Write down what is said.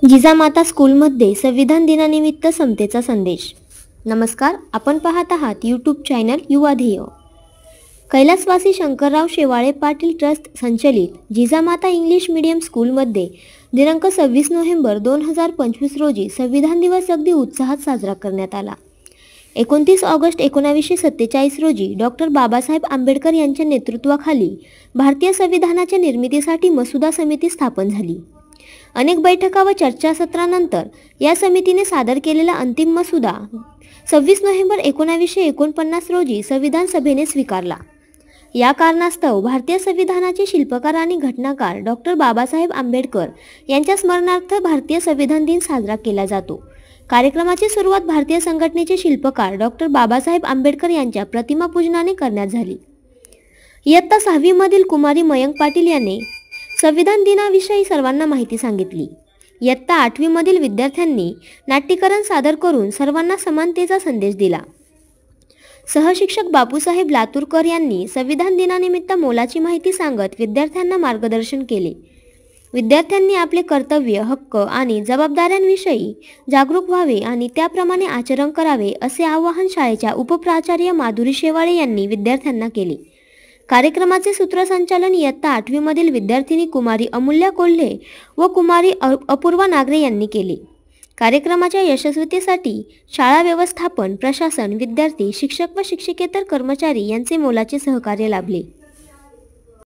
जिजामाता स्कूलमध्ये संविधान दिनानिमित्त समतेचा संदेश। नमस्कार, आपण पाहत आहात यूट्यूब चॅनल युवा ध्येय। कैलासवासी शंकरराव शेवाळे पाटील ट्रस्ट संचलित जिजामाता इंग्लिश मीडियम स्कूलमध्ये दिनांक 26 नोव्हेंबर 2025 रोजी संविधान दिवस अगदी उत्साहात साजरा करण्यात आला। 29 ऑगस्ट 1947 रोजी डॉक्टर बाबासाहेब आंबेडकर यांच्या नेतृत्वाखाली भारतीय संविधानाच्या निर्मितीसाठी मसुदा समिती स्थापन झाली। अनेक बैठका व चर्चासत्रानंतर या समितीने सादर केलेला अंतिम मसुदा 26 नोव्हेंबर 1949 रोजी संविधान सभेने स्वीकारला। या कारणास्तव भारतीय संविधानाचे शिल्पकार आणि घटनाकार डॉक्टर बाबासाहेब आंबेडकर यांच्या स्मरणार्थ भारतीय संविधान दिन साजरा केला जातो। कार्यक्रमाची सुरुवात भारतीय संघटनेचे शिल्पकार डॉक्टर बाबासाहेब आंबेडकर यांच्या प्रतिमा पूजनाने करण्यात झाली। इयत्ता 6वी मधील कुमारी मयंक पाटील यांनी संविधान दिनाविषयी सर्वांना माहिती सांगितली। इयत्ता 8वी मधील विद्यार्थ्यांनी नाट्यकरण सादर करून सर्वांना समानतेचा संदेश दिला। सहशिक्षक बापूसाहेब लातूरकर यांनी संविधान दिनानिमित्त मोलाची माहिती सांगत विद्यार्थ्यांना मार्गदर्शन केले। विद्यार्थ्यांनी आपले कर्तव्य, हक्क आणि जबाबदाऱ्यांविषयी जागरूक व्हावे आणि त्याप्रमाणे आचरण करावे असे आवाहन शाळेच्या उपप्राचार्य माधुरी शेवाळे यांनी विद्यार्थ्यांना केले। कार्यक्रमाचे सूत्रसंचालन इयत्ता 8वी मधील विद्यार्थिनी कुमारी अमूल्या कोल्हे व कुमारी अपूर्वा नागरे यांनी केले। कार्यक्रमाच्या यशस्वीतेसाठी शाळा व्यवस्थापन, प्रशासन, विद्यार्थी, शिक्षक व शिक्षकेतर कर्मचारी यांचे मोलाचे सहकार्य लाभले।